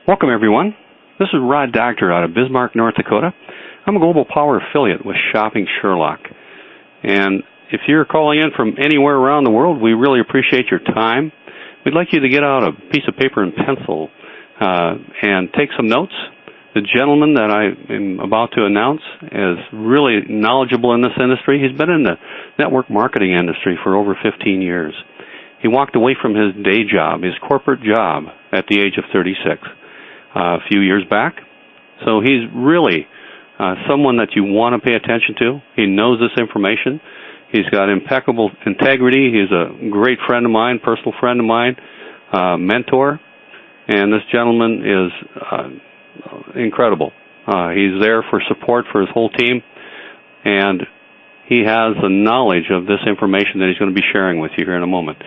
Welcome, everyone. This is Rod Doctor out of Bismarck, North Dakota. I'm a Global Power affiliate with Shopping Sherlock. And if you're calling in from anywhere around the world, we really appreciate your time. We'd like you to get out a piece of paper and pencil and take some notes. The gentleman that I am about to announce is really knowledgeable in this industry. He's been in the network marketing industry for over 15 years. He walked away from his day job, his corporate job, at the age of 36 a few years back. So he's really someone that you want to pay attention to. He knows this information. He's got impeccable integrity. He's a great friend of mine, personal friend of mine, mentor. And this gentleman is incredible. He's there for support for his whole team. And he has the knowledge of this information that he's going to be sharing with you here in a moment.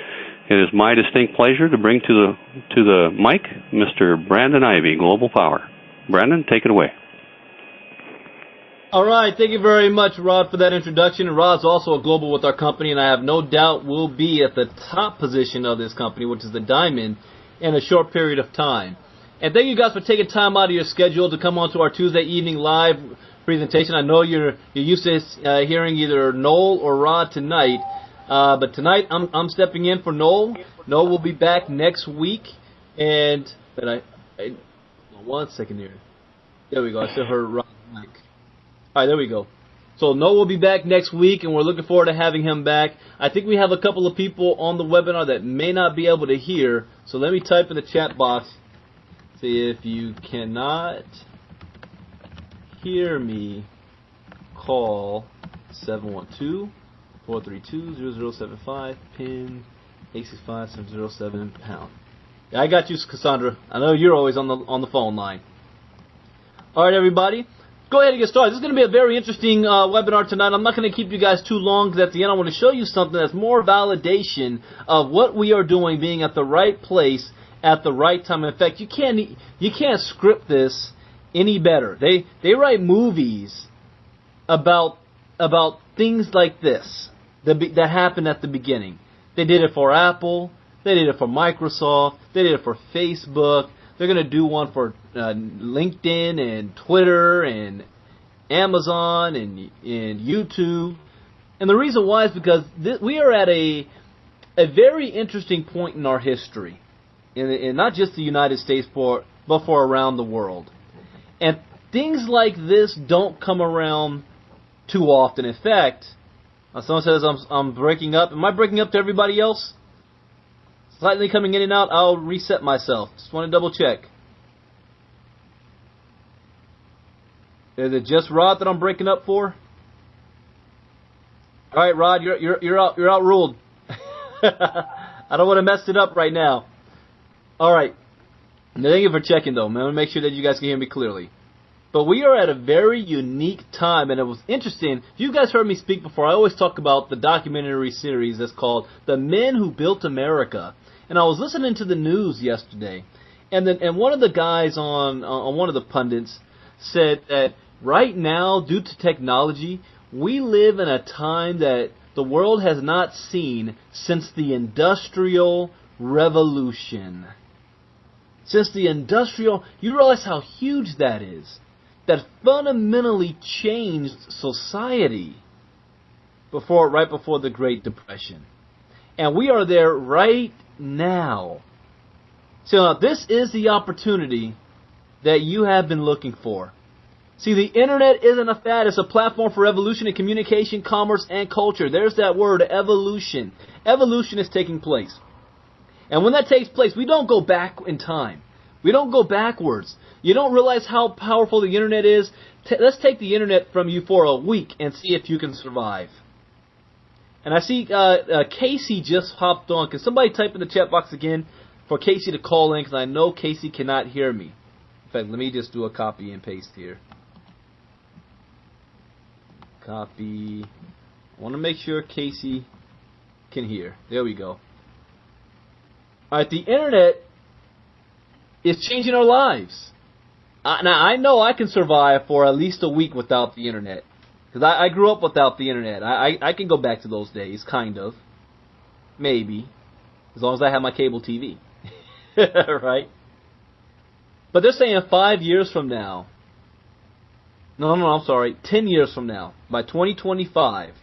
It is my distinct pleasure to bring to the mic Mr. Brandon Ivey, Global Power. Brandon, take it away. All right, thank you very much, Rod, for that introduction. And Rod's also a global with our company, and I have no doubt will be at the top position of this company, which is the Diamond, in a short period of time. And thank you guys for taking time out of your schedule to come on to our Tuesday evening live presentation. I know you're used to hearing either Noel or Rod tonight, but tonight I'm stepping in for Noel. Noel will be back next week, and one second here. There we go. I still heard Rod's mic. All right, there we go. So Noel will be back next week, and we're looking forward to having him back. I think we have a couple of people on the webinar that may not be able to hear, so let me type in the chat box. See if you cannot hear me, call 712-432-0075, PIN 865-707#. Yeah, I got you, Cassandra. I know you're always on the phone line. All right, everybody. Go ahead and get started. This is going to be a very interesting webinar tonight. I'm not going to keep you guys too long because at the end I want to show you something that's more validation of what we are doing, being at the right place at the right time. In fact, you can't script this any better. They write movies about things like this that happened at the beginning. They did it for Apple. They did it for Microsoft. They did it for Facebook. They're going to do one for LinkedIn and Twitter and Amazon and YouTube. And the reason why is because we are at a very interesting point in our history. In not just the United States, but for around the world. And things like this don't come around too often. In fact, someone says I'm breaking up. Am I breaking up to everybody else? Slightly coming in and out. I'll reset myself. Just want to double check. Is it just Rod that I'm breaking up for? All right, Rod, you're outruled. I don't want to mess it up right now. All right. Thank you for checking, though. I'm going to make sure that you guys can hear me clearly. But we are at a very unique time, and it was interesting. If you guys heard me speak before, I always talk about the documentary series that's called The Men Who Built America. And I was listening to the news yesterday, and one of the guys on one of the pundits said that right now, due to technology, we live in a time that the world has not seen since the Industrial Revolution. Since the Industrial, you realize how huge that is. That fundamentally changed society right before the Great Depression. And we are there right now. So now, this is the opportunity that you have been looking for. See, the internet isn't a fad. It's a platform for evolution in communication, commerce, and culture. There's that word, evolution. Evolution is taking place. And when that takes place, we don't go back in time. We don't go backwards. You don't realize how powerful the internet is? Let's take the internet from you for a week and see if you can survive. And I see Casey just hopped on. Can somebody type in the chat box again for Casey to call in? Because I know Casey cannot hear me. In fact, let me just do a copy and paste here. Copy. I want to make sure Casey can hear. There we go. All right, the internet is changing our lives. Now, I know I can survive for at least a week without the internet. Because I grew up without the internet. I can go back to those days, kind of. Maybe. As long as I have my cable TV. Right? But they're saying 5 years from now, no, I'm sorry, 10 years from now, by 2025,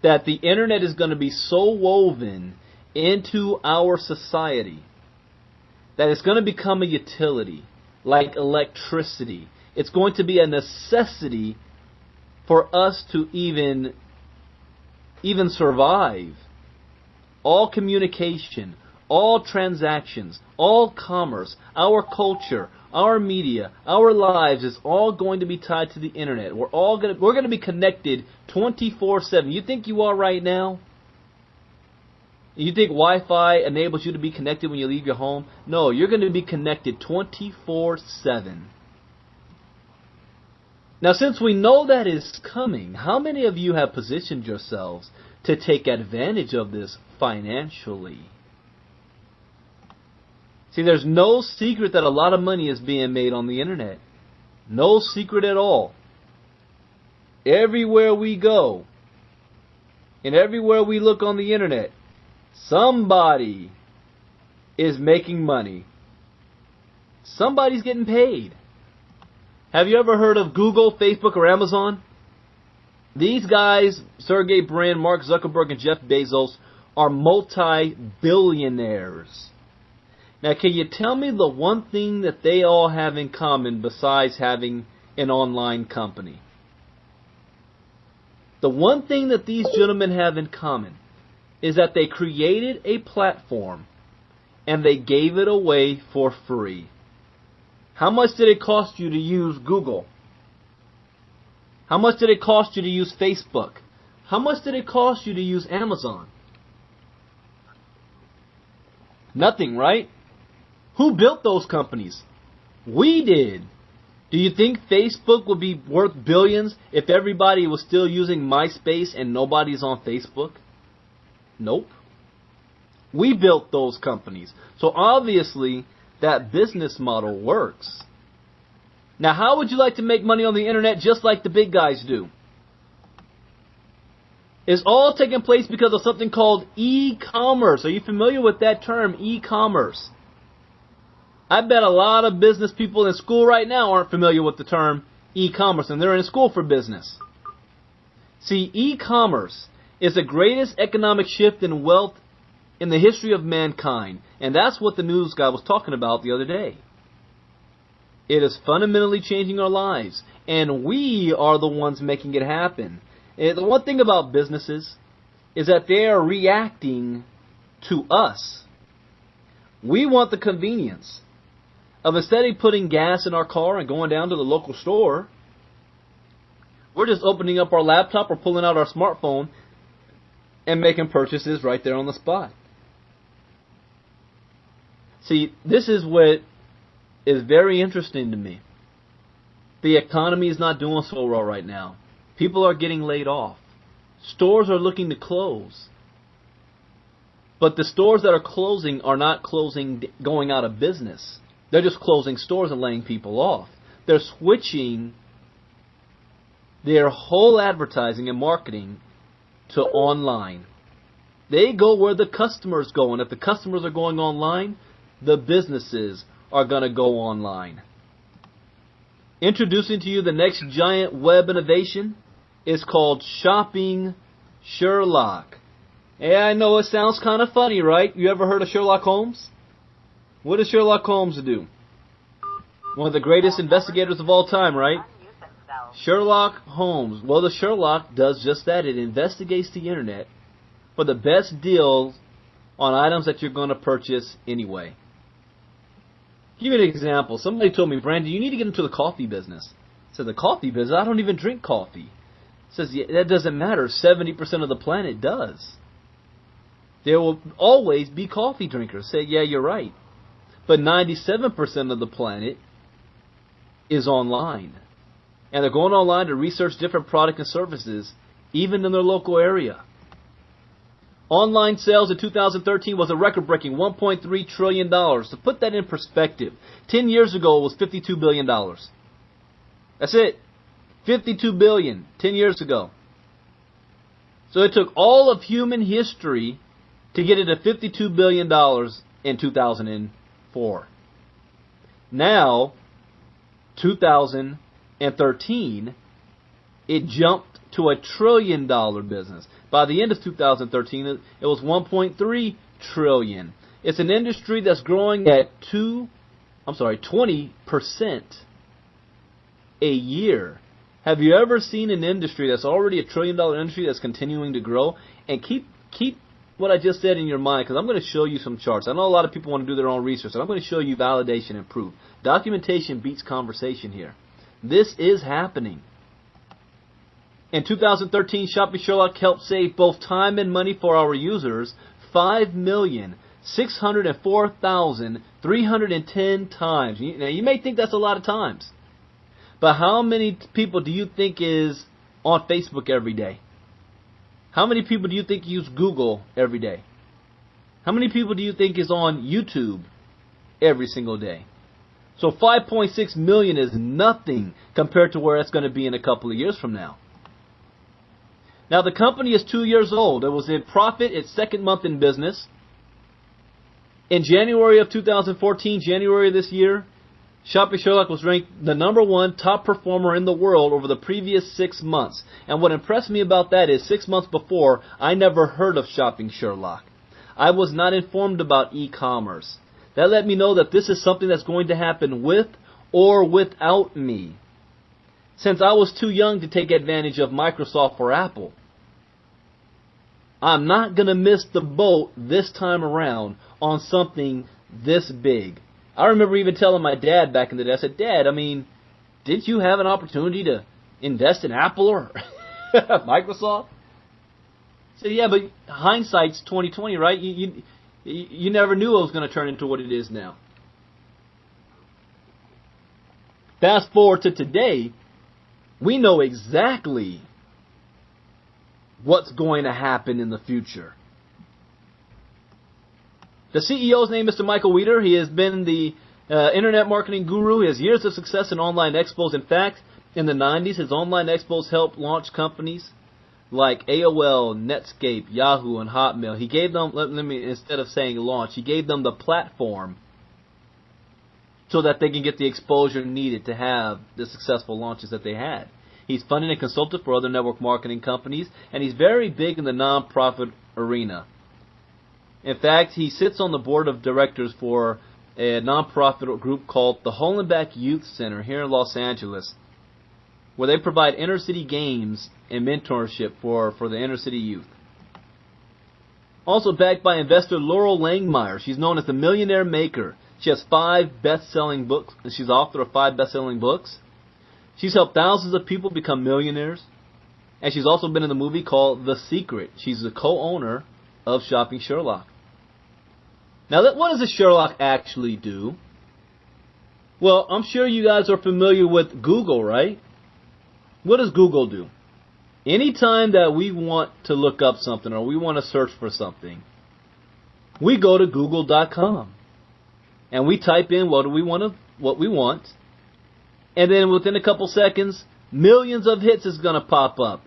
that the internet is going to be so woven into our society that it's going to become a utility, like electricity. It's going to be a necessity for us to even survive. All communication, all transactions, all commerce, our culture, our media, our lives is all going to be tied to the internet. We're going to be connected 24/7. You think you are right now? You think Wi-Fi enables you to be connected when you leave your home? No, you're going to be connected 24/7. Now, since we know that is coming, how many of you have positioned yourselves to take advantage of this financially? See, there's no secret that a lot of money is being made on the internet. No secret at all. Everywhere we go, and everywhere we look on the internet, somebody is making money. Somebody's getting paid. Have you ever heard of Google, Facebook, or Amazon? These guys, Sergey Brin, Mark Zuckerberg, and Jeff Bezos, are multi-billionaires. Now, can you tell me the one thing that they all have in common besides having an online company? The one thing that these gentlemen have in common is that they created a platform and they gave it away for free. How much did it cost you to use Google? How much did it cost you to use Facebook? How much did it cost you to use Amazon? Nothing, right? Who built those companies? We did. Do you think Facebook would be worth billions if everybody was still using MySpace and nobody's on Facebook? Nope. We built those companies. So obviously, that business model works. Now, how would you like to make money on the internet just like the big guys do? It's all taking place because of something called e-commerce. Are you familiar with that term, e-commerce? I bet a lot of business people in school right now aren't familiar with the term e-commerce, and they're in school for business. See, e-commerce is the greatest economic shift in wealth in the history of mankind, and that's what the news guy was talking about the other day. It is fundamentally changing our lives, and we are the ones making it happen. And the one thing about businesses is that they are reacting to us. We want the convenience of, instead of putting gas in our car and going down to the local store, we're just opening up our laptop or pulling out our smartphone and making purchases right there on the spot. See, this is what is very interesting to me. The economy is not doing so well right now. People are getting laid off. Stores are looking to close. But the stores that are closing are not closing, going out of business. They're just closing stores and laying people off. They're switching their whole advertising and marketing to online. They go where the customers go, and if the customers are going online, the businesses are going to go online. Introducing to you the next giant web innovation is called Shopping Sherlock. Yeah, I know it sounds kind of funny, right? You ever heard of Sherlock Holmes? What does Sherlock Holmes do? One of the greatest investigators of all time, right? Sherlock Holmes. Well, the Sherlock does just that. It investigates the internet for the best deals on items that you're going to purchase anyway. Give you an example. Somebody told me, Brandon, you need to get into the coffee business. I said, the coffee business? I don't even drink coffee. Says, yeah, that doesn't matter. 70% of the planet does. There will always be coffee drinkers. Say, yeah, you're right. But 97% of the planet is online. And they're going online to research different products and services, even in their local area. Online sales in 2013 was a record-breaking $1.3 trillion. To put that in perspective, 10 years ago it was $52 billion. That's it. $52 billion 10 years ago. So it took all of human history to get it to $52 billion in 2004. Now, 2013, it jumped to $1 trillion business. By the end of 2013, it was 1.3 trillion. It's an industry that's growing at 20% a year. Have you ever seen an industry that's already $1 trillion industry that's continuing to grow? And keep what I just said in your mind, because I'm going to show you some charts. I know a lot of people want to do their own research, and I'm going to show you validation and proof. Documentation beats conversation here. This is happening. In 2013, Shopping Sherlock helped save both time and money for our users 5,604,310 times. Now, you may think that's a lot of times, but how many people do you think is on Facebook every day? How many people do you think use Google every day? How many people do you think is on YouTube every single day? So 5.6 million is nothing compared to where it's going to be in a couple of years from now. Now, the company is 2 years old. It was in profit its second month in business. In January of 2014, January of this year, Shopping Sherlock was ranked the #1 top performer in the world over the previous 6 months. And what impressed me about that is 6 months before, I never heard of Shopping Sherlock. I was not informed about e-commerce. That let me know that this is something that's going to happen with or without me, since I was too young to take advantage of Microsoft or Apple. I'm not going to miss the boat this time around on something this big. I remember even telling my dad back in the day, I said, Dad, did you have an opportunity to invest in Apple or Microsoft? He said, yeah, but hindsight's 20/20, right? You never knew it was going to turn into what it is now. Fast forward to today, we know exactly what's going to happen in the future. The CEO's name is Mr. Michael Weeder. He has been the internet marketing guru. He has years of success in online expos. In fact, in the 90s, his online expos helped launch companies like AOL, Netscape, Yahoo, and Hotmail. He gave them, instead of saying launch, he gave them the platform so that they can get the exposure needed to have the successful launches that they had. He's funded and consulted for other network marketing companies, and he's very big in the nonprofit arena. In fact, he sits on the board of directors for a nonprofit group called the Hollenbeck Youth Center here in Los Angeles, where they provide inner city games and mentorship for the inner city youth. Also backed by investor Laurel Langmeyer. She's known as the Millionaire Maker. She has 5 best-selling books, and she's the author of 5 best-selling books. She's helped thousands of people become millionaires, and she's also been in the movie called The Secret. She's the co-owner of Shopping Sherlock. Now, what does a Sherlock actually do? Well, I'm sure you guys are familiar with Google, right? What does Google do? Anytime that we want to look up something or we want to search for something, we go to google.com and we type in what we want, and then within a couple seconds, millions of hits is going to pop up,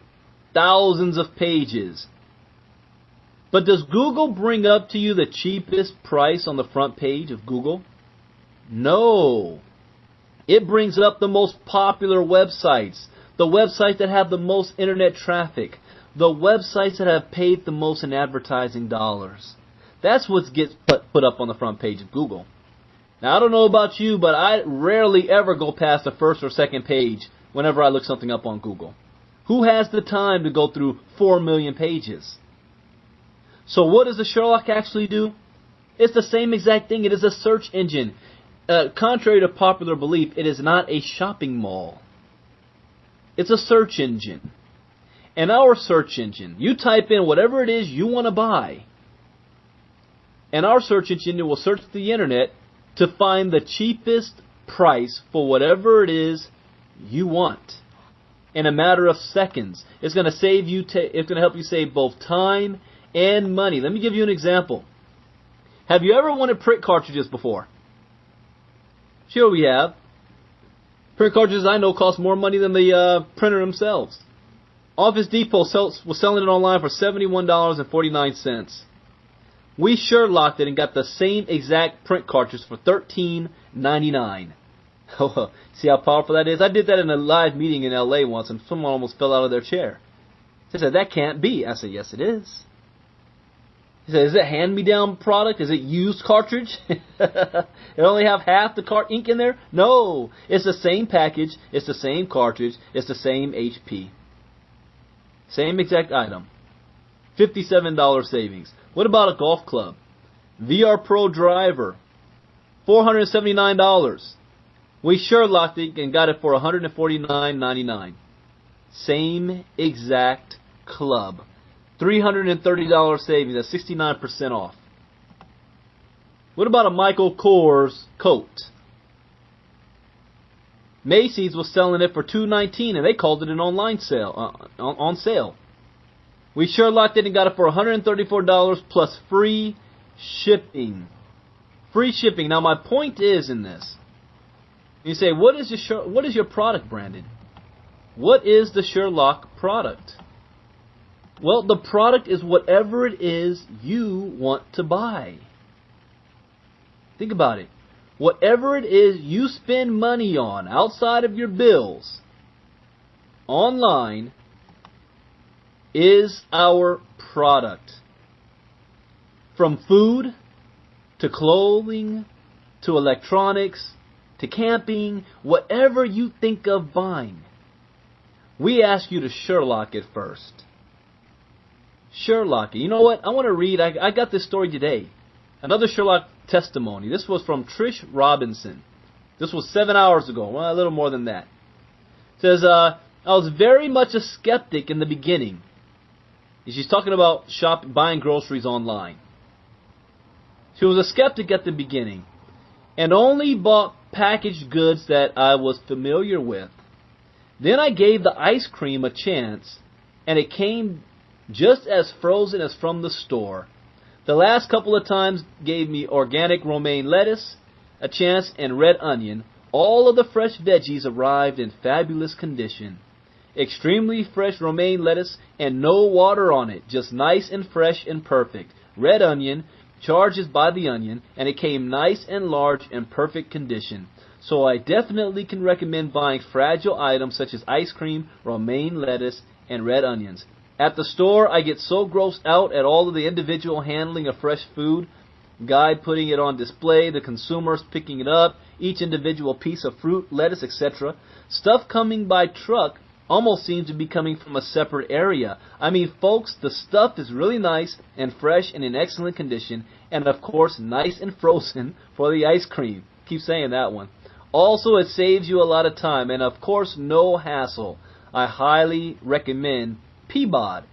thousands of pages. But does Google bring up to you the cheapest price on the front page of Google? No. It brings up the most popular websites, the websites that have the most internet traffic, the websites that have paid the most in advertising dollars. That's what gets put up on the front page of Google. Now, I don't know about you, but I rarely ever go past the first or second page whenever I look something up on Google. Who has the time to go through 4 million pages? So what does the Sherlock actually do? It's the same exact thing. It is a search engine. Contrary to popular belief, it is not a shopping mall. It's a search engine. And our search engine, you type in whatever it is you want to buy, and our search engine will search the internet to find the cheapest price for whatever it is you want. In a matter of seconds, it's going to save you. It's going to help you save both time and money. Let me give you an example. Have you ever wanted print cartridges before? Sure, we have. Print cartridges I know cost more money than the printer themselves. Office Depot was selling it online for $71.49. We Sherlocked it and got the same exact print cartridge for $13.99. See how powerful that is? I did that in a live meeting in LA once, and someone almost fell out of their chair. They said, that can't be. I said, yes, it is. He said, is it hand-me-down product? Is it used cartridge? It only have half the ink in there? No. It's the same package. It's the same cartridge. It's the same HP. Same exact item. $57 savings. What about a golf club? VR Pro driver. $479. We Sherlocked it and got it for $149.99. Same exact club. $330 savings. That's 69% off. What about a Michael Kors coat? Macy's was selling it for $219, and they called it an online sale. On sale. We Sherlocked it and got it for $134 plus free shipping. Free shipping. Now my point is in this. You say, what is your product, Brandon? What is the Sherlock product? Well, the product is whatever it is you want to buy. Think about it. Whatever it is you spend money on outside of your bills, online, is our product. From food, to clothing, to electronics, to camping, whatever you think of buying. We ask you to Sherlock it first. Sherlock it. You know what? I want to read. I got this story today. Another Sherlock testimony. This was from Trish Robinson. This was 7 hours ago. Well, a little more than that. It says, I was very much a skeptic in the beginning. She's talking about buying groceries online. She was a skeptic at the beginning and only bought packaged goods that I was familiar with. Then I gave the ice cream a chance, and it came just as frozen as from the store. The last couple of times gave me organic romaine lettuce a chance and red onion. All of the fresh veggies arrived in fabulous condition. Extremely fresh romaine lettuce and no water on it, just nice and fresh and perfect. Red onion charges by the onion, and it came nice and large and perfect condition. So I definitely can recommend buying fragile items such as ice cream, romaine lettuce, and red onions. At the store, I get so grossed out at all of the individual handling of fresh food, guide putting it on display, the consumers picking it up, each individual piece of fruit, lettuce, etc. Stuff coming by truck almost seems to be coming from a separate area. I mean, folks, the stuff is really nice and fresh and in excellent condition, and of course, nice and frozen for the ice cream. Keep saying that one. Also, it saves you a lot of time, and of course, no hassle. I highly recommend Peabody.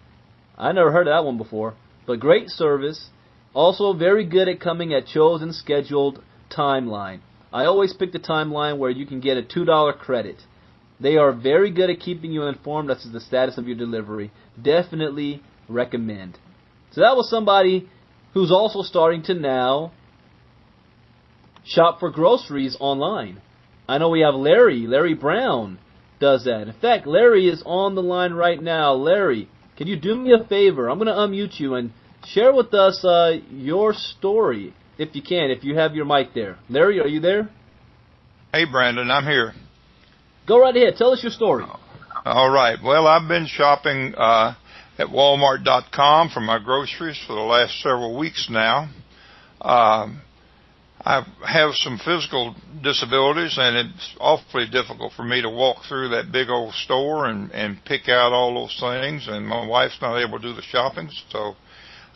I never heard of that one before, but great service. Also, very good at coming at chosen scheduled timeline. I always pick the timeline where you can get a $2 credit. They are very good at keeping you informed as to the status of your delivery. Definitely recommend. So that was somebody who's also starting to now shop for groceries online. I know we have Larry Brown does that. In fact, Larry is on the line right now. Larry, can you do me a favor? I'm going to unmute you and share with us your story, if you can, if you have your mic there. Larry, are you there? Hey, Brandon, I'm here. Go right ahead. Tell us your story. All right. Well, I've been shopping at Walmart.com for my groceries for the last several weeks now. I have some physical disabilities, and it's awfully difficult for me to walk through that big old store and pick out all those things, and my wife's not able to do the shopping. So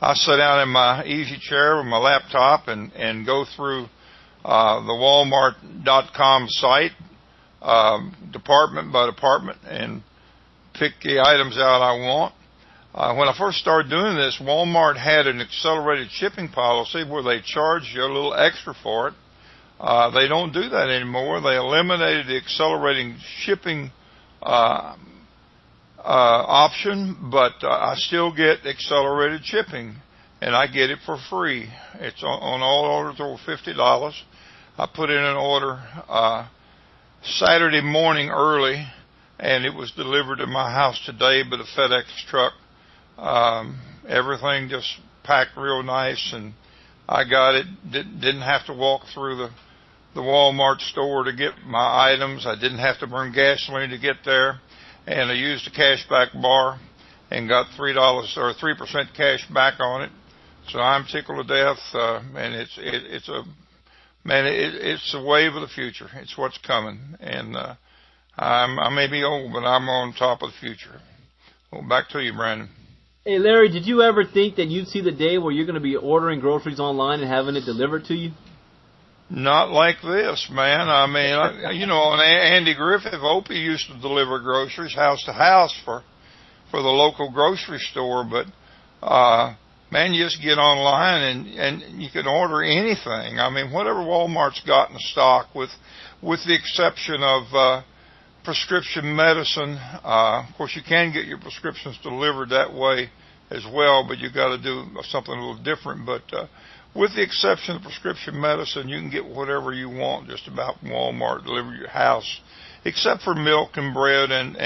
I sit down in my easy chair with my laptop and go through the Walmart.com site, department by department, and pick the items out I want. When I first started doing this, Walmart had an accelerated shipping policy where they charge you a little extra for it. They don't do that anymore. They eliminated the accelerating shipping option, but I still get accelerated shipping, and I get it for free. It's on all orders over $50. I put in an order Saturday morning early, and it was delivered to my house today by the FedEx truck. Everything just packed real nice, and I got it. Didn't have to walk through the Walmart store to get my items. I didn't have to burn gasoline to get there. And I used a cashback bar and got $3 or 3% cash back on it. So I'm tickled to death, and it's a wave of the future. It's what's coming, and I may be old, but I'm on top of the future. Well, back to you, Brandon. Hey, Larry, did you ever think that you'd see the day where you're going to be ordering groceries online and having it delivered to you? Not like this, man. I mean, you know, Andy Griffith, Opie used to deliver groceries house to house for the local grocery store, but man, you just get online and you can order anything. I mean, whatever Walmart's got in stock, with the exception of prescription medicine. Of course, you can get your prescriptions delivered that way as well, but you got to do something a little different. But with the exception of prescription medicine, you can get whatever you want just about from Walmart delivered to your house, except for milk and bread and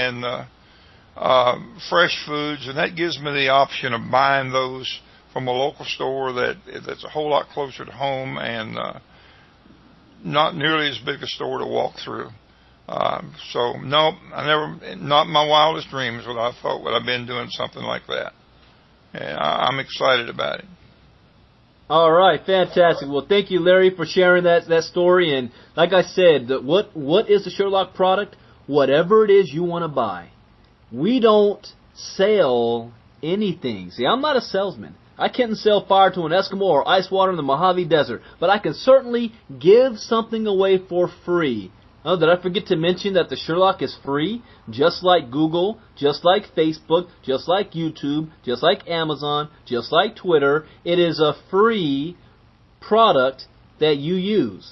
fresh foods, and that gives me the option of buying those from a local store that's a whole lot closer to home and not nearly as big a store to walk through. So no, not my wildest dreams would I thought would I've been doing something like that. And I'm excited about it. All right, fantastic. Well, thank you, Larry, for sharing that story. And like I said, what is the Sherlock product? Whatever it is you want to buy. We don't sell anything. See, I'm not a salesman. I can't sell fire to an Eskimo or ice water in the Mojave Desert, but I can certainly give something away for free. Oh, did I forget to mention that the Sherlock is free, just like Google, just like Facebook, just like YouTube, just like Amazon, just like Twitter. It is a free product that you use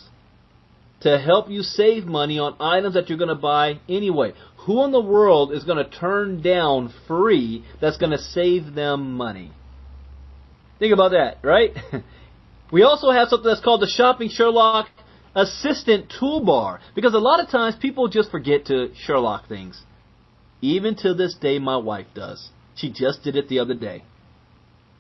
to help you save money on items that you're going to buy anyway. Who in the world is going to turn down free that's going to save them money? Think about that, right? We also have something that's called the Shopping Sherlock Assistant Toolbar, because a lot of times people just forget to Sherlock things. Even to this day, my wife does. She just did it the other day.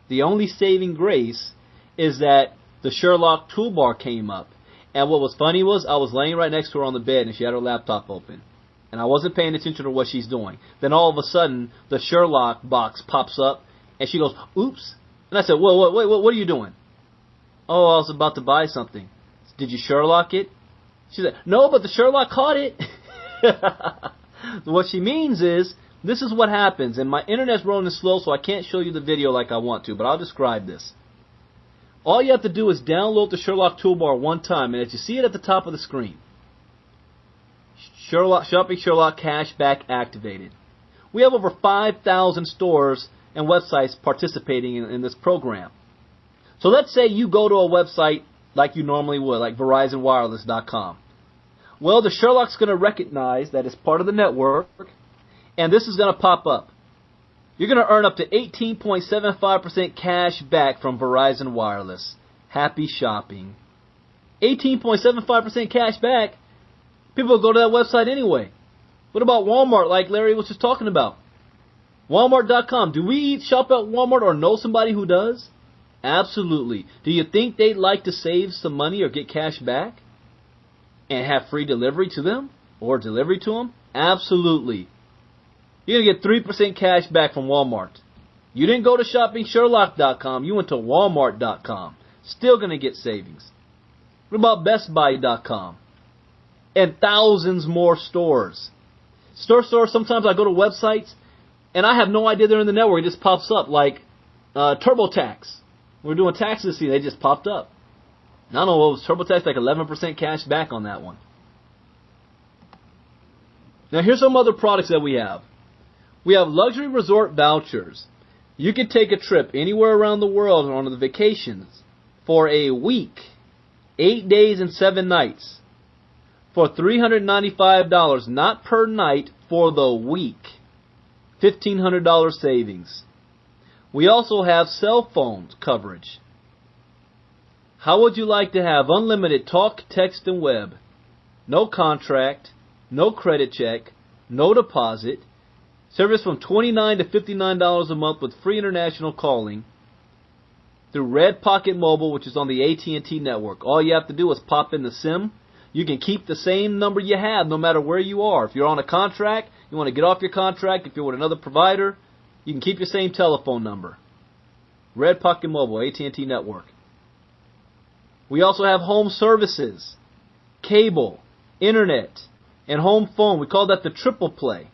The only saving grace is that the Sherlock Toolbar came up. And what was funny was I was laying right next to her on the bed and she had her laptop open. And I wasn't paying attention to what she's doing. Then all of a sudden, the Sherlock box pops up and she goes, oops. And I said, whoa, wait, what are you doing? Oh, I was about to buy something. Did you Sherlock it? She said, no, but the Sherlock caught it. What she means is, this is what happens. And my internet's rolling slow, so I can't show you the video like I want to, but I'll describe this. All you have to do is download the Sherlock Toolbar one time, and as you see it at the top of the screen, Shopping Sherlock Cashback activated. We have over 5,000 stores and websites participating in this program. So let's say you go to a website like you normally would, like VerizonWireless.com. Well, the Sherlock's going to recognize that it's part of the network, and this is going to pop up. You're going to earn up to 18.75% cash back from Verizon Wireless. Happy shopping. 18.75% cash back? People go to that website anyway. What about Walmart, like Larry was just talking about? Walmart.com. Do we shop at Walmart or know somebody who does? Absolutely. Do you think they'd like to save some money or get cash back and have free delivery to them or delivery to them? Absolutely. You're going to get 3% cash back from Walmart. You didn't go to shoppingsherlock.com. You went to walmart.com. Still going to get savings. What about bestbuy.com? And thousands more stores. Stores, sometimes I go to websites and I have no idea they're in the network. It just pops up like TurboTax. We're doing taxes, see, they just popped up. I don't know, what was TurboTax, like 11% cash back on that one. Now here's some other products that we have. We have luxury resort vouchers. You can take a trip anywhere around the world on the vacations for a week, 8 days and 7 nights, for $395, not per night, for the week. $1,500 savings. We also have cell phone coverage. How would you like to have unlimited talk, text, and web? No contract, no credit check, no deposit, service from $29 to $59 a month with free international calling, through Red Pocket Mobile, which is on the AT&T network. All you have to do is pop in the SIM. You can keep the same number you have no matter where you are. If you're on a contract, you want to get off your contract, if you're with another provider, you can keep your same telephone number. Red Pocket Mobile, AT&T network. We also have home services, cable, internet, and home phone. We call that the triple play.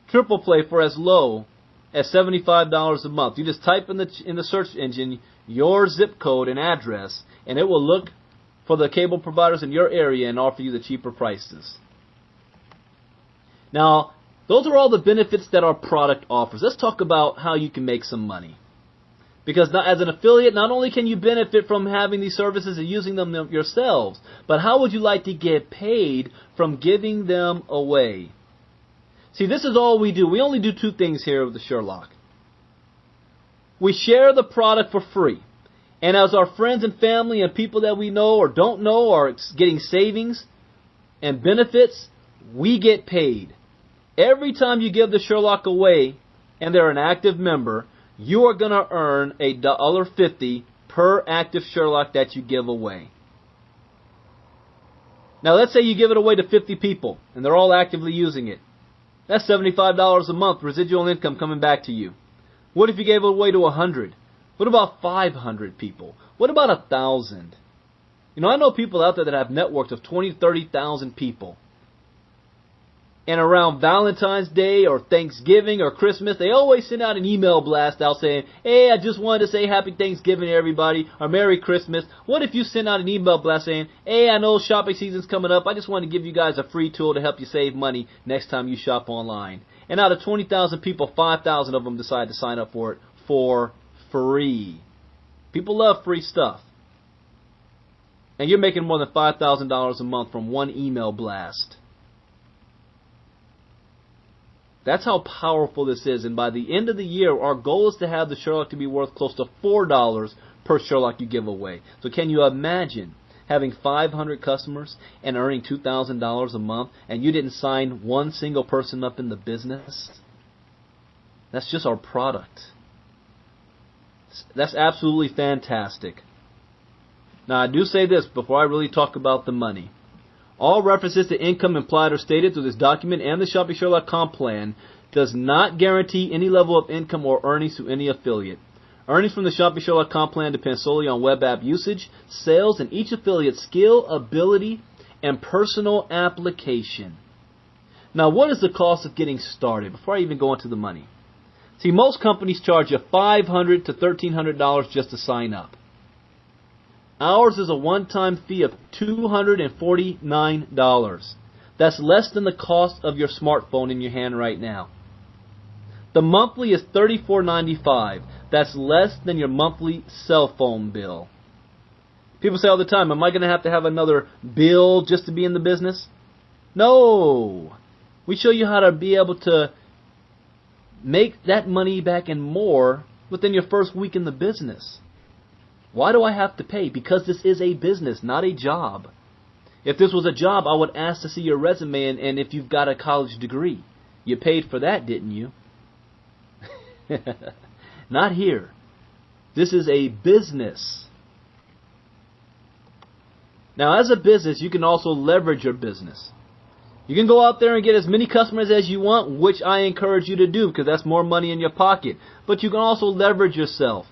Triple play for as low as $75 a month. You just type in the search engine your zip code and address, and it will look for the cable providers in your area and offer you the cheaper prices. Now, those are all the benefits that our product offers. Let's talk about how you can make some money. Because as an affiliate, not only can you benefit from having these services and using them yourselves, but how would you like to get paid from giving them away? See, this is all we do. We only do two things here with the Sherlock. We share the product for free. And as our friends and family and people that we know or don't know are getting savings and benefits, we get paid. Every time you give the Sherlock away and they're an active member, you are going to earn $1.50 per active Sherlock that you give away. Now let's say you give it away to 50 people and they're all actively using it. That's $75 a month residual income coming back to you. What if you gave it away to 100? What about 500 people? What about 1,000? You know, I know people out there that have networks of 20,000 to 30,000 people. And around Valentine's Day or Thanksgiving or Christmas, they always send out an email blast out saying, hey, I just wanted to say Happy Thanksgiving to everybody, or Merry Christmas. What if you send out an email blast saying, hey, I know shopping season's coming up. I just want to give you guys a free tool to help you save money next time you shop online. And out of 20,000 people, 5,000 of them decide to sign up for it for free. People love free stuff. And you're making more than $5,000 a month from one email blast. That's how powerful this is. And by the end of the year, our goal is to have the Sherlock to be worth close to $4 per Sherlock you give away. So can you imagine having 500 customers and earning $2,000 a month, and you didn't sign one single person up in the business? That's just our product. That's absolutely fantastic. Now, I do say this before I really talk about the money. All references to income implied or stated through this document and the Shopping Sherlock comp plan does not guarantee any level of income or earnings to any affiliate. Earnings from the Shopping Sherlock comp plan depend solely on web app usage, sales, and each affiliate's skill, ability, and personal application. Now, what is the cost of getting started before I even go into the money? See, most companies charge you $500 to $1,300 just to sign up. Ours is a one-time fee of $249. That's less than the cost of your smartphone in your hand right now. The monthly is $34.95. That's less than your monthly cell phone bill. People say all the time, am I going to have another bill just to be in the business? No. We show you how to be able to make that money back and more within your first week in the business. Why do I have to pay? Because this is a business, not a job. If this was a job, I would ask to see your resume and if you've got a college degree. You paid for that, didn't you? Not here. This is a business. Now, as a business, you can also leverage your business. You can go out there and get as many customers as you want, which I encourage you to do because that's more money in your pocket. But you can also leverage yourself.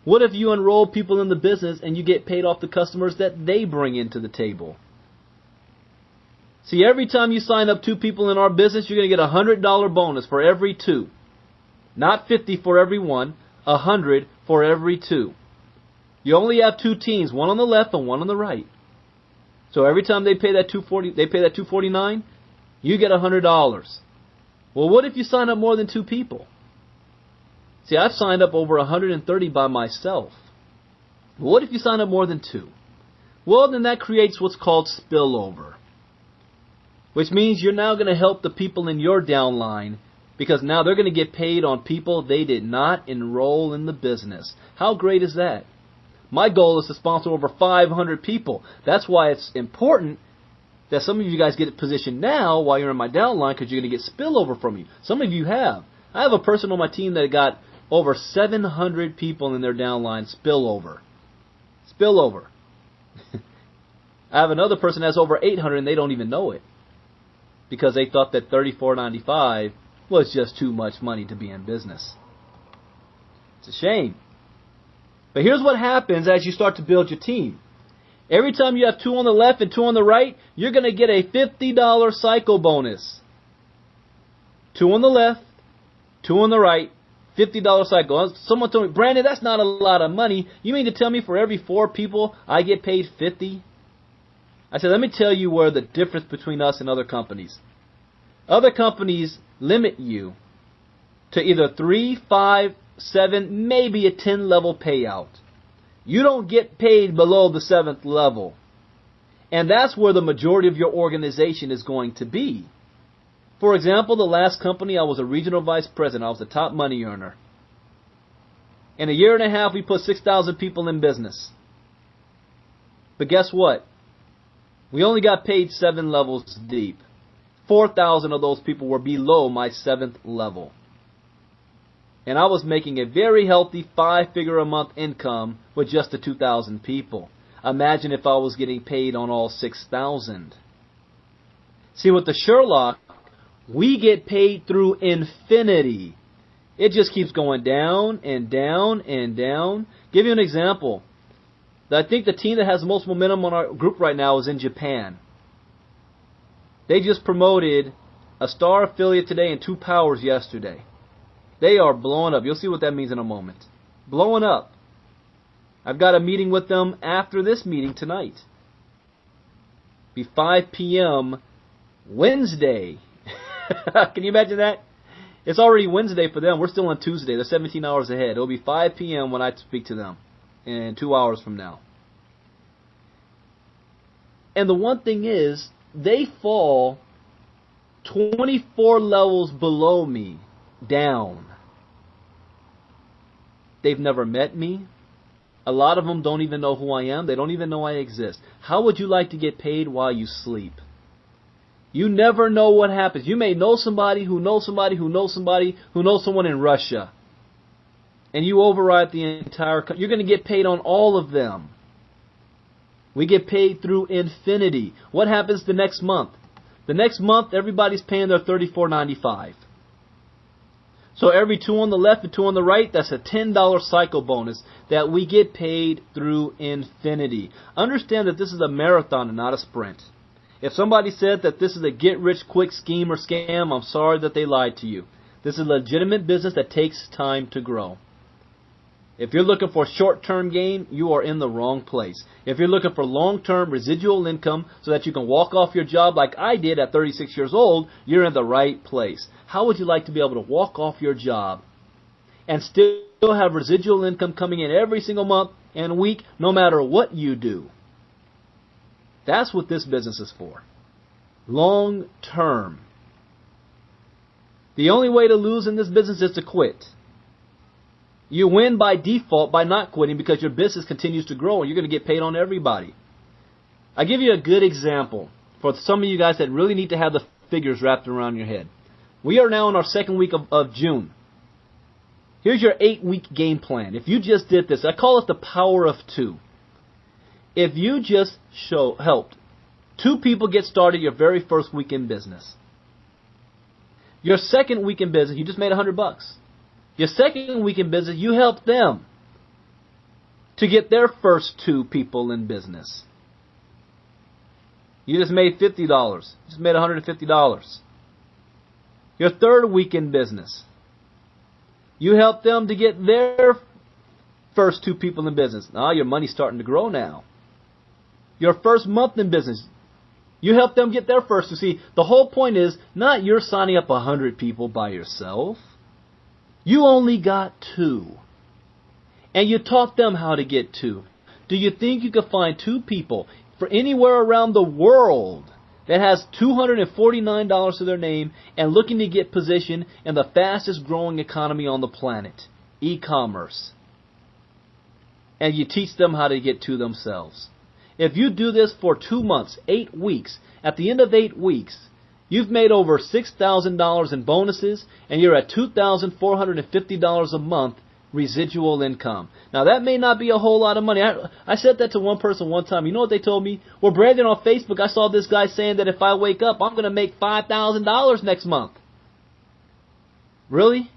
What if you enroll people in the business and you get paid off the customers that they bring into the table? See, every time you sign up 2 people in our business, you're going to get a $100 bonus for every 2. Not 50 for every 1, 100 for every 2. You only have 2 teams, one on the left and one on the right. So every time they pay that $249, you get $100. Well, what if you sign up more than 2 people? See, I've signed up over 130 by myself. What if you sign up more than 2? Well, then that creates what's called spillover. Which means you're now going to help the people in your downline because now they're going to get paid on people they did not enroll in the business. How great is that? My goal is to sponsor over 500 people. That's why it's important that some of you guys get positioned now while you're in my downline because you're going to get spillover from you. Some of you have. I have a person on my team that got over 700 people in their downline spillover. Spillover. I have another person that's over 800 and they don't even know it because they thought that $34.95 was just too much money to be in business. It's a shame. But here's what happens as you start to build your team. Every time you have 2 on the left and 2 on the right, you're going to get a $50 cycle bonus. 2 on the left, 2 on the right, $50 cycle. Someone told me, Brandon, that's not a lot of money. You mean to tell me for every 4 people I get paid $50? I said, let me tell you where the difference between us and other companies. Other companies limit you to either 3, 5, 7, maybe a 10 level payout. You don't get paid below the 7th level. And that's where the majority of your organization is going to be. For example, the last company, I was a regional vice president. I was the top money earner. In a year and a half, we put 6,000 people in business. But guess what? We only got paid 7 levels deep. 4,000 of those people were below my 7th level. And I was making a very healthy 5-figure-a-month income with just the 2,000 people. Imagine if I was getting paid on all 6,000. See, with the Sherlock, we get paid through infinity. It just keeps going down and down and down. Give you an example. I think the team that has the most momentum on our group right now is in Japan. They just promoted a star affiliate today and 2 powers yesterday. They are blowing up. You'll see what that means in a moment. Blowing up. I've got a meeting with them after this meeting tonight. Be 5 p.m. Wednesday. Can you imagine that? It's already Wednesday for them. We're still on Tuesday. They're 17 hours ahead. It'll be 5 p.m. when I speak to them in 2 hours from now. And the one thing is, they fall 24 levels below me down. They've never met me. A lot of them don't even know who I am. They don't even know I exist. How would you like to get paid while you sleep? You never know what happens. You may know somebody who knows somebody who knows somebody who knows someone in Russia. And you override the entire country. You're going to get paid on all of them. We get paid through infinity. What happens the next month? The next month, everybody's paying their $34.95. So every 2 on the left and 2 on the right, that's a $10 cycle bonus that we get paid through infinity. Understand that this is a marathon and not a sprint. If somebody said that this is a get-rich-quick scheme or scam, I'm sorry that they lied to you. This is a legitimate business that takes time to grow. If you're looking for short-term gain, you are in the wrong place. If you're looking for long-term residual income so that you can walk off your job like I did at 36 years old, you're in the right place. How would you like to be able to walk off your job and still have residual income coming in every single month and week, no matter what you do? That's what this business is for. Long-term. The only way to lose in this business is to quit. You win by default by not quitting because your business continues to grow and you're going to get paid on everybody. I'll give you a good example for some of you guys that really need to have the figures wrapped around your head. We are now in our 2nd week of June. Here's your 8-week game plan. If you just did this, I call it the power of 2. If you just helped 2 people get started your very first week in business, your 2nd week in business, you just made $100. Your 2nd week in business, you helped them to get their first 2 people in business. You just made $50. You just made $150. Your 3rd week in business, you helped them to get their first 2 people in business. Now your money's starting to grow now. Your 1st month in business, you helped them get their first. You see, the whole point is not you're signing up 100 people by yourself. You only got 2. And you taught them how to get 2. Do you think you could find 2 people for anywhere around the world that has $249 to their name and looking to get position in the fastest growing economy on the planet, e-commerce, and you teach them how to get to themselves? If you do this for 2 months, 8 weeks, at the end of 8 weeks, You've made over $6,000 in bonuses, and you're at $2,450 a month residual income. Now, that may not be a whole lot of money. I said that to one person one time. You know what they told me? Well, Brandon, on Facebook, I saw this guy saying that if I wake up, I'm going to make $5,000 next month. Really?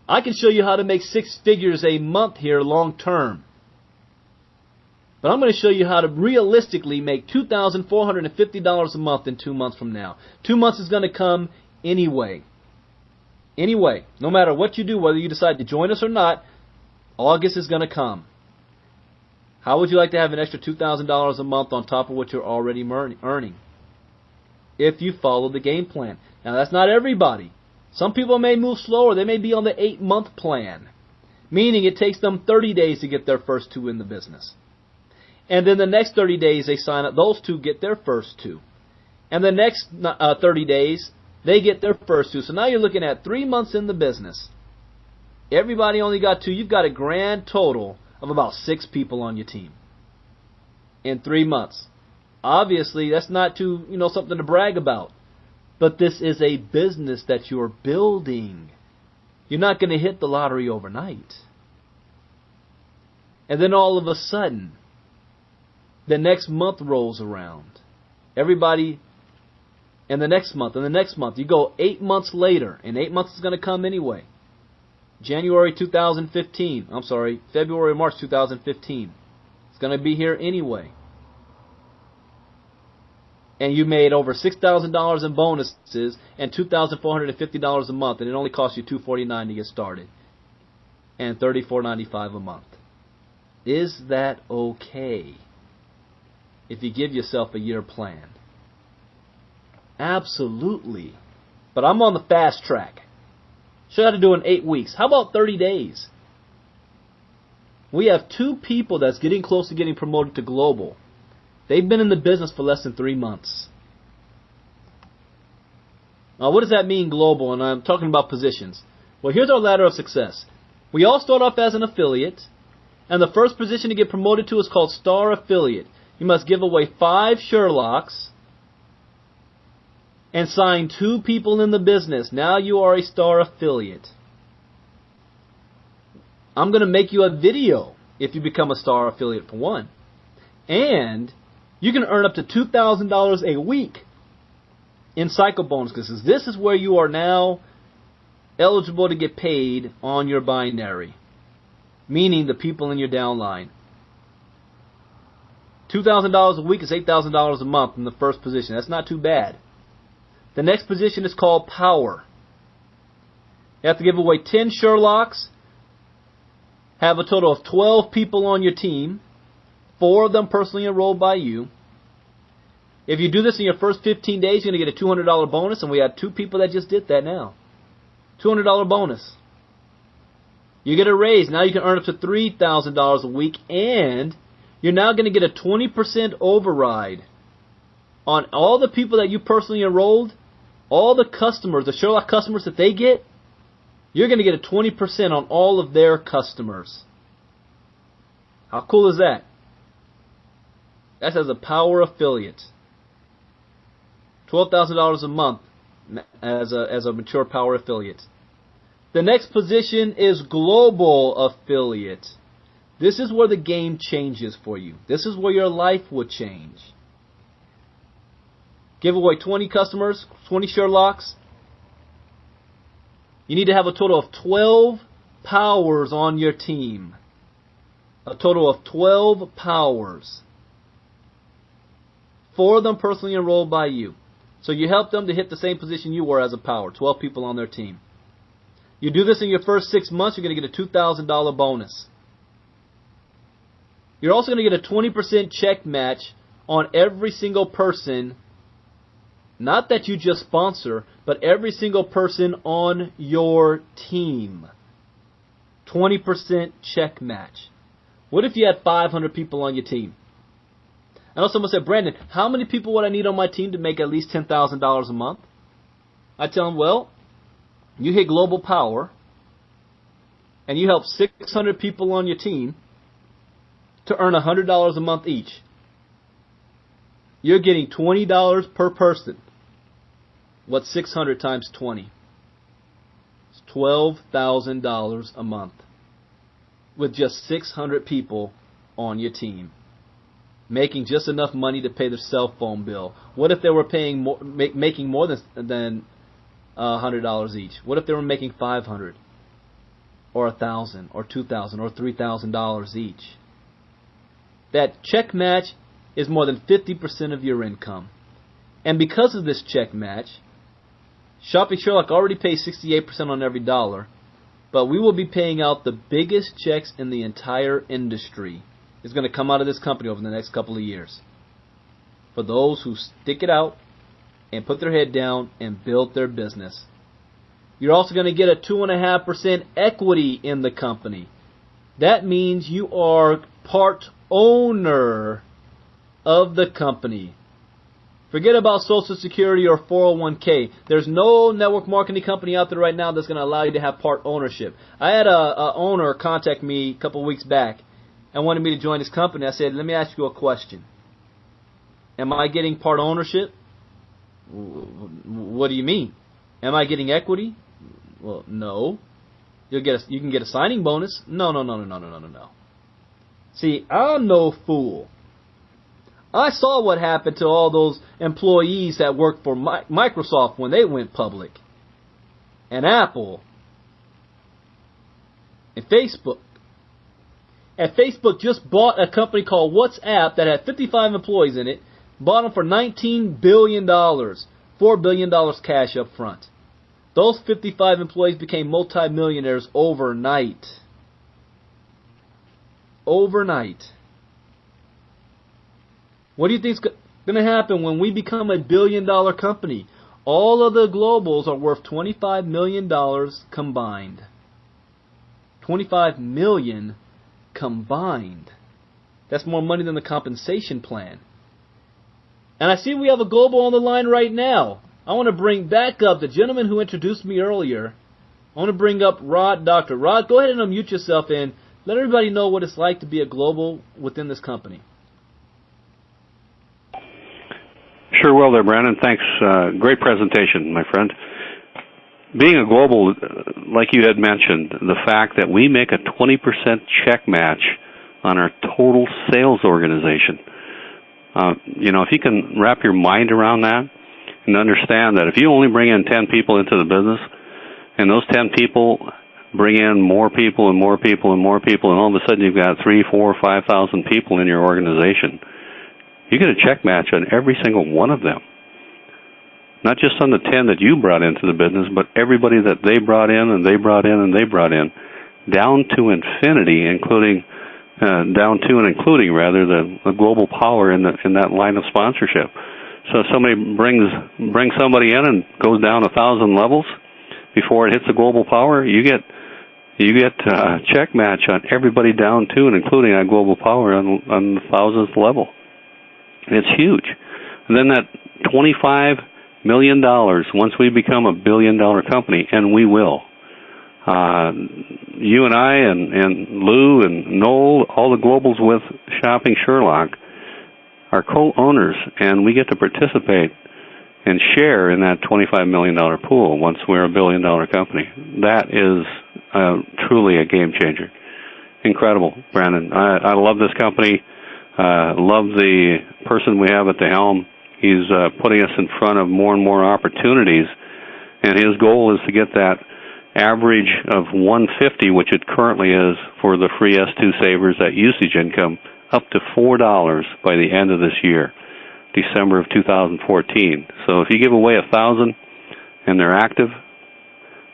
I can show you how to make 6 figures a month here long term. But I'm going to show you how to realistically make $2,450 a month in 2 months from now. 2 months is going to come anyway. Anyway, no matter what you do, whether you decide to join us or not, August is going to come. How would you like to have an extra $2,000 a month on top of what you're already earning? If you follow the game plan. Now, that's not everybody. Some people may move slower. They may be on the 8-month plan, meaning it takes them 30 days to get their first 2 in the business. And then the next 30 days, they sign up. Those 2 get their first 2. And the next 30 days, they get their first 2. So now you're looking at 3 months in the business. Everybody only got 2. You've got a grand total of about 6 people on your team in 3 months. Obviously, that's not something to brag about. But this is a business that you're building. You're not going to hit the lottery overnight. And then all of a sudden, the next month rolls around. Everybody, and the next month, you go 8 months later, and 8 months is going to come anyway. February, March 2015. It's going to be here anyway. And you made over $6,000 in bonuses and $2,450 a month, and it only costs you $249 to get started, and $34.95 a month. Is that okay? If you give yourself a year plan. Absolutely. But I'm on the fast track. Show you how to do it in 8 weeks. How about 30 days? We have 2 people that's getting close to getting promoted to global. They've been in the business for less than 3 months. Now, what does that mean, global? And I'm talking about positions. Well, here's our ladder of success. We all start off as an affiliate, and the first position to get promoted to is called Star Affiliate. You must give away 5 Sherlocks and sign 2 people in the business. Now you are a Star Affiliate. I'm going to make you a video if you become a Star Affiliate for one. And you can earn up to $2,000 a week in cycle bonuses. This is where you are now eligible to get paid on your binary, meaning the people in your downline. $2,000 a week is $8,000 a month in the first position. That's not too bad. The next position is called Power. You have to give away 10 Sherlocks, have a total of 12 people on your team, 4 of them personally enrolled by you. If you do this in your first 15 days, you're going to get a $200 bonus, and we have 2 people that just did that now. $200 bonus. You get a raise. Now you can earn up to $3,000 a week, and you're now going to get a 20% override on all the people that you personally enrolled, all the customers, the Sherlock customers that they get. You're going to get a 20% on all of their customers. How cool is that? That's as a Power Affiliate. $12,000 a month as a mature Power Affiliate. The next position is Global Affiliate. This is where the game changes for you. This is where your life will change. Give away 20 customers, 20 Sherlocks. You need to have a total of 12 powers on your team. A total of 12 powers. 4 of them personally enrolled by you. So you help them to hit the same position you were as a power. 12 people on their team. You do this in your first 6 months, you're going to get a $2,000 bonus. You're also going to get a 20% check match on every single person, not that you just sponsor, but every single person on your team. 20% check match. What if you had 500 people on your team? I know someone said, Brandon, how many people would I need on my team to make at least $10,000 a month? I tell them, well, you hit global power, and you help 600 people on your team to earn $100 a month each. You're getting $20 per person. What's 600 times 20? It's $12,000 a month with just 600 people on your team, making just enough money to pay their cell phone bill. What if they were paying more, making more than $100 each? What if they were making $500 or $1,000 or $2,000 or $3,000 each? That check match is more than 50% of your income. And because of this check match, Shopping Sherlock already pays 68% on every dollar, but we will be paying out the biggest checks in the entire industry. It's going to come out of this company over the next couple of years. For those who stick it out and put their head down and build their business. You're also going to get a 2.5% equity in the company. That means you are part owner of the company. Forget about Social Security or 401k. There's no network marketing company out there right now that's going to allow you to have part ownership. I had a owner contact me a couple of weeks back and wanted me to join his company. I said, let me ask you a question. Am I getting part ownership? What do you mean? Am I getting equity? Well, no. You can get a signing bonus. No. See, I'm no fool. I saw what happened to all those employees that worked for Microsoft when they went public, and Apple, and Facebook. And Facebook just bought a company called WhatsApp that had 55 employees in it, bought them for $19 billion, $4 billion cash up front. Those 55 employees became multimillionaires overnight. Overnight. What do you think is going to happen when we become a billion-dollar company? All of the globals are worth $25 million combined. $25 million combined. That's more money than the compensation plan. And I see we have a global on the line right now. I want to bring back up the gentleman who introduced me earlier. I want to bring up Rod Doctor. Rod, go ahead and unmute yourself and let everybody know what it's like to be a global within this company. Sure will there, Brandon. Thanks. Great presentation, my friend. Being a global, like you had mentioned, the fact that we make a 20% check match on our total sales organization. If you can wrap your mind around that and understand that if you only bring in 10 people into the business and those 10 people bring in more people and more people and more people, and all of a sudden you've got 3,000, 4,000, 5,000 people in your organization, you get a check match on every single one of them. Not just on the 10 that you brought into the business, but everybody that they brought in and they brought in and they brought in, down to infinity, including the global power in that line of sponsorship. So if somebody brings somebody in and goes down 1,000 levels before it hits the global power, you get a check match on everybody down to and including that global power on the 1,000th level. It's huge. And then that $25 million, once we become a billion-dollar company, and we will. You and I and Lou and Noel, all the globals with Shopping Sherlock, are co-owners, and we get to participate and share in that $25 million pool once we're a billion-dollar company. That is truly a game changer. Incredible, Brandon. I love this company. Love the person we have at the helm. He's putting us in front of more and more opportunities, and his goal is to get that average of 150, which it currently is for the free S2 savers, that usage income, up to $4 by the end of this year, December of 2014. So if you give away 1,000 and they're active,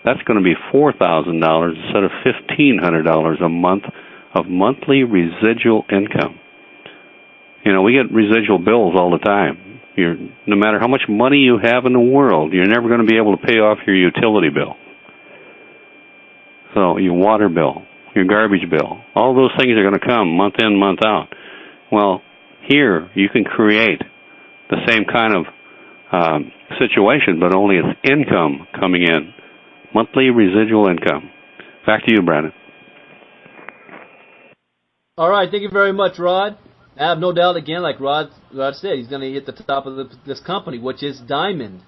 that's going to be $4,000 instead of $1,500 a month of monthly residual income. We get residual bills all the time. No matter how much money you have in the world, you're never going to be able to pay off your utility bill. So your water bill, your garbage bill, all those things are going to come month in, month out. Well, here you can create the same kind of situation, but only it's income coming in, monthly residual income. Back to you, Brandon. All right, thank you very much, Rod. I have no doubt, again, like Rod I said, he's going to hit the top of this company, which is diamond.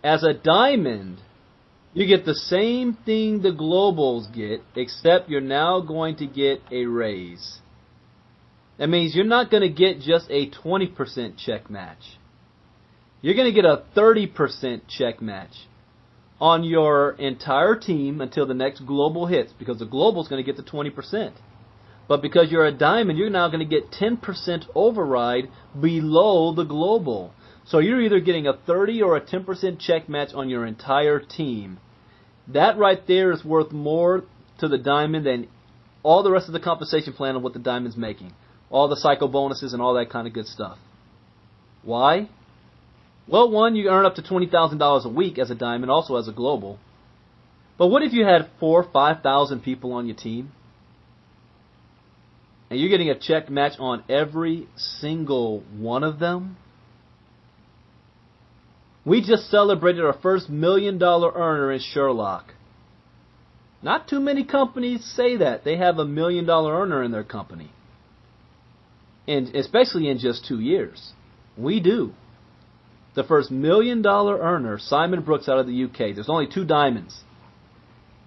As a diamond, you get the same thing the globals get, except you're now going to get a raise. That means you're not going to get just a 20% check match. You're going to get a 30% check match on your entire team until the next global hits, because the global is going to get the 20%. But because you're a diamond, you're now going to get 10% override below the global. So you're either getting a 30 or a 10% check match on your entire team. That right there is worth more to the diamond than all the rest of the compensation plan of what the diamond's making. All the psycho bonuses and all that kind of good stuff. Why? Well, one, you earn up to $20,000 a week as a diamond, also as a global. But what if you had 4,000 or 5,000 people on your team? And you're getting a check match on every single one of them? We just celebrated our first $1 million earner in Sherlock. Not too many companies say that. They have a $1 million earner in their company. And especially in just 2 years. We do. The first $1 million earner, Simon Brooks out of the UK. There's only 2 diamonds.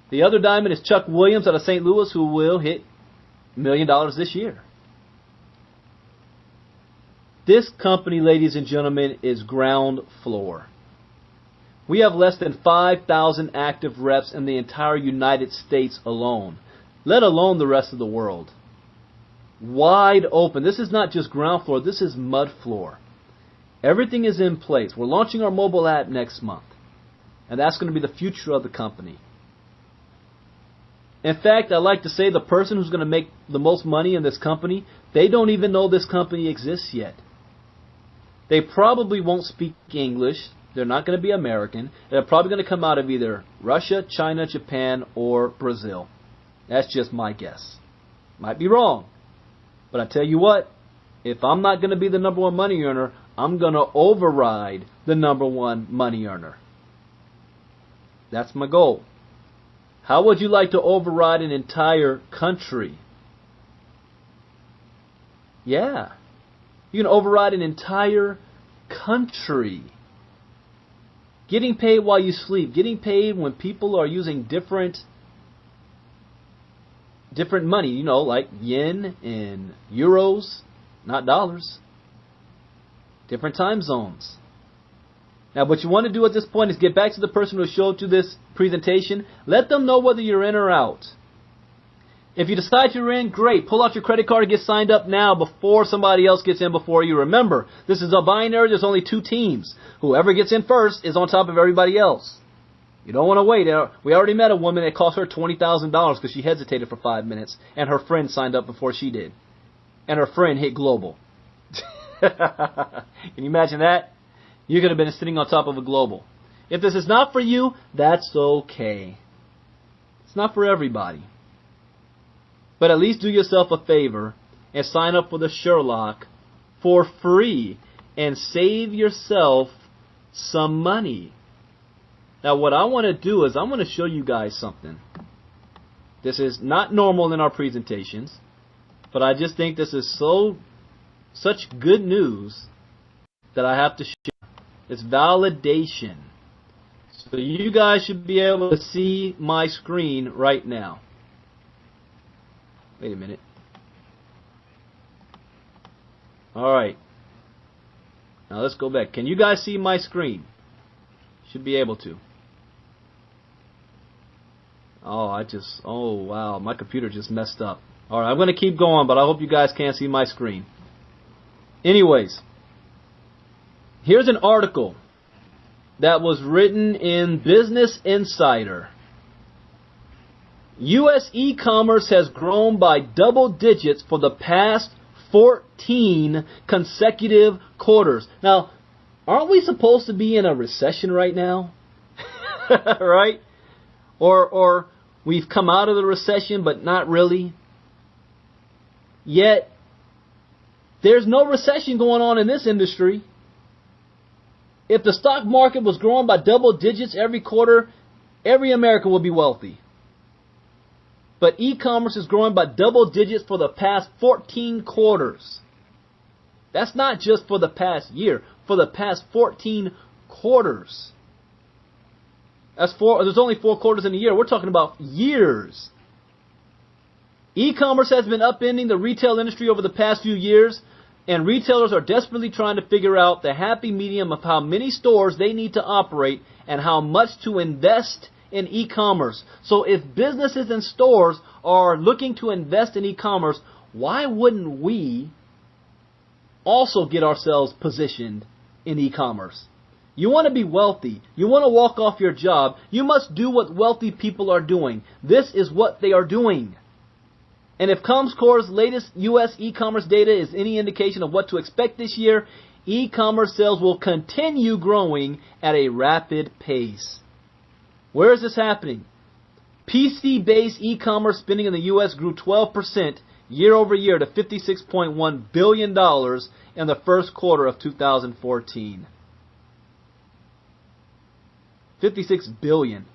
The other diamond is Chuck Williams out of St. Louis, who will hit $1 million this year. This company, ladies and gentlemen, is ground floor. We have less than 5,000 active reps in the entire United States alone, let alone the rest of the world. Wide open. This is not just ground floor, this is mud floor. Everything is in place. We're launching our mobile app next month, and that's going to be the future of the company. In fact, I like to say the person who's going to make the most money in this company, they don't even know this company exists yet. They probably won't speak English. They're not going to be American. They're probably going to come out of either Russia, China, Japan, or Brazil. That's just my guess. Might be wrong. But I tell you what, if I'm not going to be the number one money earner, I'm going to override the number one money earner. That's my goal. How would you like to override an entire country? Yeah. You can override an entire country. Getting paid while you sleep. Getting paid when people are using different money. You know, like yen and euros, not dollars. Different time zones. Now, what you want to do at this point is get back to the person who showed you this presentation. Let them know whether you're in or out. If you decide you're in, great. Pull out your credit card and get signed up now before somebody else gets in before you. Remember, this is a binary. There's only 2 teams. Whoever gets in first is on top of everybody else. You don't want to wait. We already met a woman that cost her $20,000 because she hesitated for 5 minutes, and her friend signed up before she did. And her friend hit global. Can you imagine that? You could have been sitting on top of a global. If this is not for you, that's okay. It's not for everybody. But at least do yourself a favor and sign up for the Sherlock for free and save yourself some money. Now what I want to do is I want to show you guys something. This is not normal in our presentations, but I just think this is such good news that I have to share. It's validation. So you guys should be able to see my screen right now. Wait a minute. Alright. Now let's go back. Can you guys see my screen? Should be able to. Oh wow, my computer just messed up. Alright, I'm going to keep going, but I hope you guys can see my screen. Anyways, here's an article that was written in Business Insider. U.S. e-commerce has grown by double digits for the past 14 consecutive quarters. Now, aren't we supposed to be in a recession right now? Right? Or we've come out of the recession, but not really. Yet, there's no recession going on in this industry. If the stock market was growing by double digits every quarter, every American would be wealthy. But e-commerce is growing by double digits for the past 14 quarters. That's not just for the past year, for the past 14 quarters. There's only 4 quarters in a year. We're talking about years. E-commerce has been upending the retail industry over the past few years, and retailers are desperately trying to figure out the happy medium of how many stores they need to operate and how much to invest in e-commerce. So if businesses and stores are looking to invest in e-commerce, why wouldn't we also get ourselves positioned in e-commerce? You want to be wealthy. You want to walk off your job. You must do what wealthy people are doing. This is what they are doing. And if Comscore's latest U.S. e-commerce data is any indication of what to expect this year, e-commerce sales will continue growing at a rapid pace. Where is this happening? PC-based e-commerce spending in the U.S. grew 12% year over year to $56.1 billion in the first quarter of 2014. 56 billion.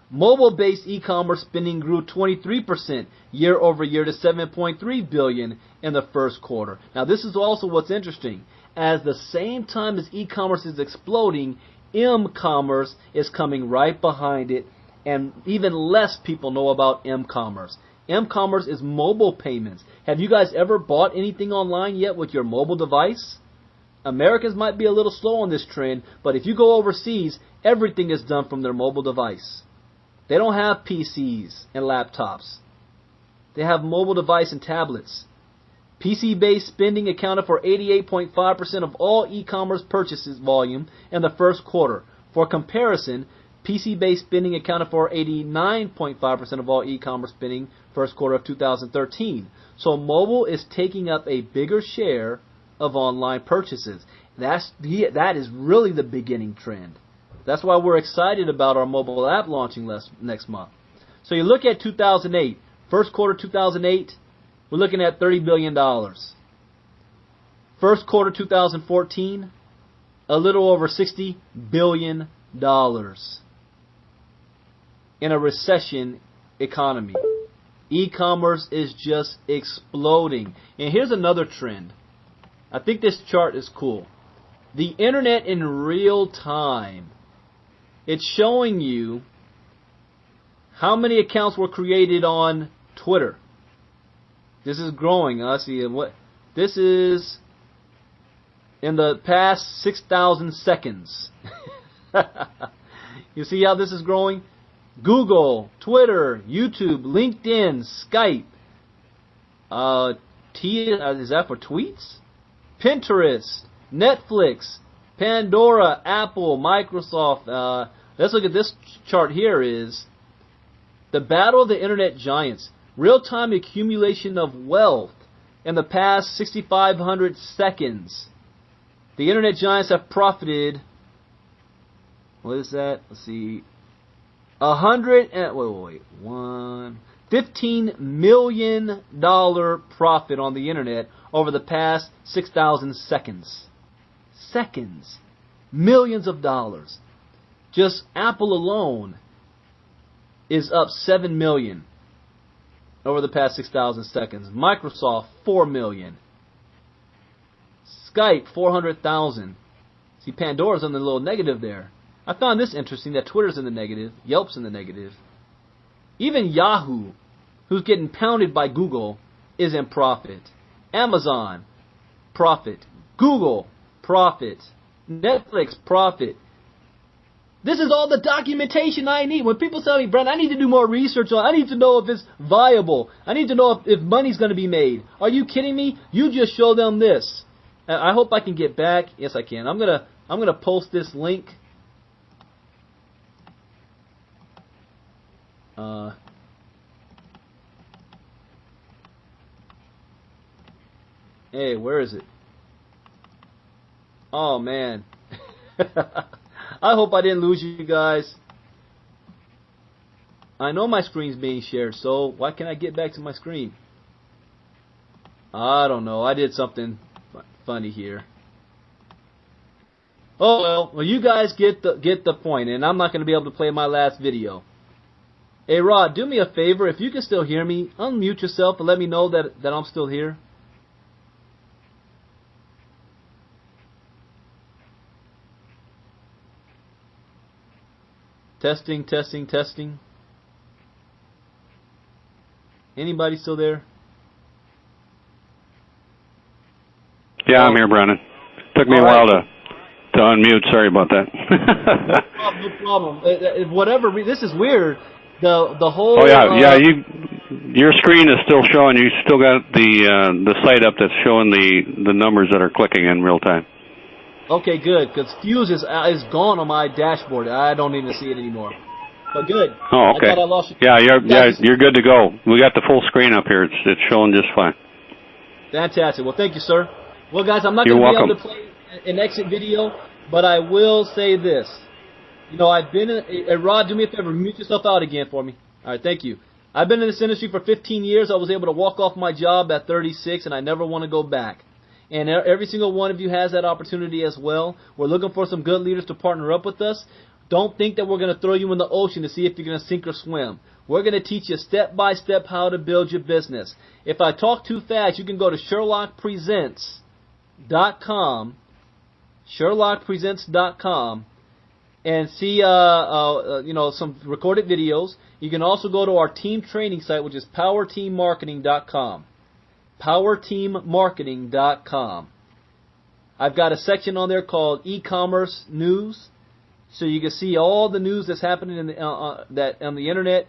Mobile-based e-commerce spending grew 23% year over year to $7.3 billion in the first quarter. Now, this is also what's interesting. As the same time as e-commerce is exploding, m-commerce is coming right behind it, and even less people know about m-commerce. M-commerce is mobile payments. Have you guys ever bought anything online yet with your mobile device? Americans might be a little slow on this trend, but if you go overseas, everything is done from their mobile device. They don't have PCs and laptops. They have mobile device and tablets. PC-based spending accounted for 88.5% of all e-commerce purchases volume in the first quarter. For comparison, PC-based spending accounted for 89.5% of all e-commerce spending first quarter of 2013. So mobile is taking up a bigger share of online purchases. That is really the beginning trend. That's why we're excited about our mobile app launching next month. So you look at 2008, first quarter 2008, we're looking at $30 billion. First quarter 2014, a little over $60 billion in a recession economy. E-commerce is just exploding. And here's another trend. I think this chart is cool. The internet in real time. It's showing you how many accounts were created on Twitter. This is growing. I see what this is in the past 6,000 seconds. You see how this is growing? Google, Twitter, YouTube, LinkedIn, Skype. Is that for tweets? Pinterest, Netflix, Pandora, Apple, Microsoft. Let's look at this chart here. Is the battle of the internet giants. Real-time accumulation of wealth in the past 6,500 seconds. The internet giants have profited. What is that? Let's see. $15 million profit on the internet over the past 6,000 seconds. Seconds. Millions of dollars. Just Apple alone is up 7 million over the past 6,000 seconds. Microsoft, 4 million. Skype, 400,000. See, Pandora's on the little negative there. I found this interesting, that Twitter's in the negative, Yelp's in the negative. Even Yahoo, who's getting pounded by Google, is in profit. Amazon, profit. Google, profit. Netflix, profit. This is all the documentation I need. When people tell me, Brent, I need to do more research on it. I need to know if it's viable. I need to know if money's going to be made. Are you kidding me? You just show them this. I hope I can get back. Yes, I can. I'm gonna post this link. Hey, where is it? Oh, man. I hope I didn't lose you guys. I know my screen's being shared, so why can't I get back to my screen? I don't know. I did something funny here. Oh, well, you guys get the point, and I'm not going to be able to play my last video. Hey, Rod, do me a favor. If you can still hear me, unmute yourself and let me know that I'm still here. Testing, testing, testing. Anybody still there? Yeah, I'm here, Brennan. Took me a while to unmute. Sorry about that. No problem. Whatever. This is weird. The whole. Oh yeah. Your screen is still showing. You still got the site up that's showing the numbers that are clicking in real time. Okay, good. Because Fuse is gone on my dashboard. I don't even see it anymore. But good. Oh, okay. I thought I lost you. Yeah, you're good to go. We got the full screen up here. It's showing just fine. Fantastic. Well, thank you, sir. Well, guys, I'm not going to be able to play an exit video, but I will say this. You know, I've been in... Rod, do me a favor. Mute yourself out again for me. All right, thank you. I've been in this industry for 15 years. I was able to walk off my job at 36, and I never want to go back. And every single one of you has that opportunity as well. We're looking for some good leaders to partner up with us. Don't think that we're going to throw you in the ocean to see if you're going to sink or swim. We're going to teach you step-by-step how to build your business. If I talk too fast, you can go to SherlockPresents.com, SherlockPresents.com, and see some recorded videos. You can also go to our team training site, which is PowerTeamMarketing.com. PowerTeamMarketing.com. I've got a section on there called e-commerce news, so you can see all the news that's happening on the internet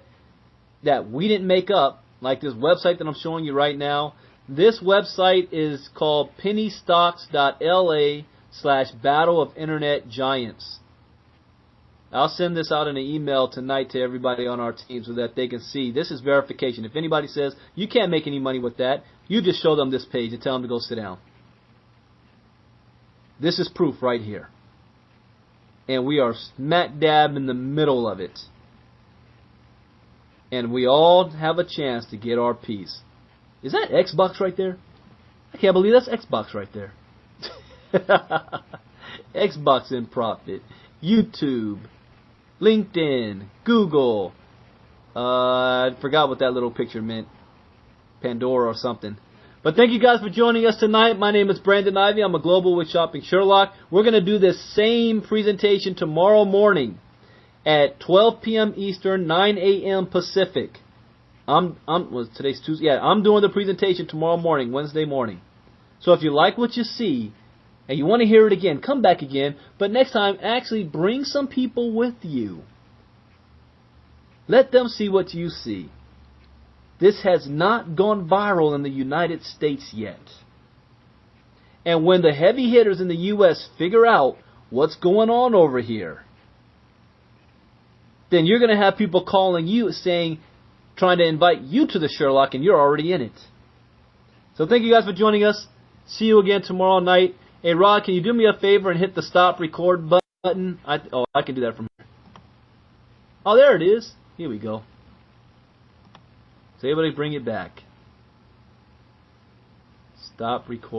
that we didn't make up, like this website that I'm showing you right now. This website is called pennystocks.la/Battle of Internet Giants. I'll send this out in an email tonight to everybody on our team so that they can see. This is verification. If anybody says, you can't make any money with that, you just show them this page and tell them to go sit down. This is proof right here. And we are smack dab in the middle of it. And we all have a chance to get our piece. Is that Xbox right there? I can't believe that's Xbox right there. Xbox in profit. YouTube. LinkedIn. Google. I forgot what that little picture meant. Pandora or something. But thank you guys for joining us tonight. My name is Brandon Ivey. I'm a Global with Shopping Sherlock. We're going to do this same presentation tomorrow morning at 12 p.m. Eastern, 9 a.m. Pacific. Today's Tuesday? Yeah, I'm doing the presentation tomorrow morning, Wednesday morning. So if you like what you see and you want to hear it again, come back again. But next time, actually bring some people with you. Let them see what you see. This has not gone viral in the United States yet. And when the heavy hitters in the U.S. figure out what's going on over here, then you're going to have people calling you saying, trying to invite you to the Sherlock, and you're already in it. So thank you guys for joining us. See you again tomorrow night. Hey, Rod, can you do me a favor and hit the stop record button? I can do that from here. Oh, there it is. Here we go. So everybody bring it back. Stop record.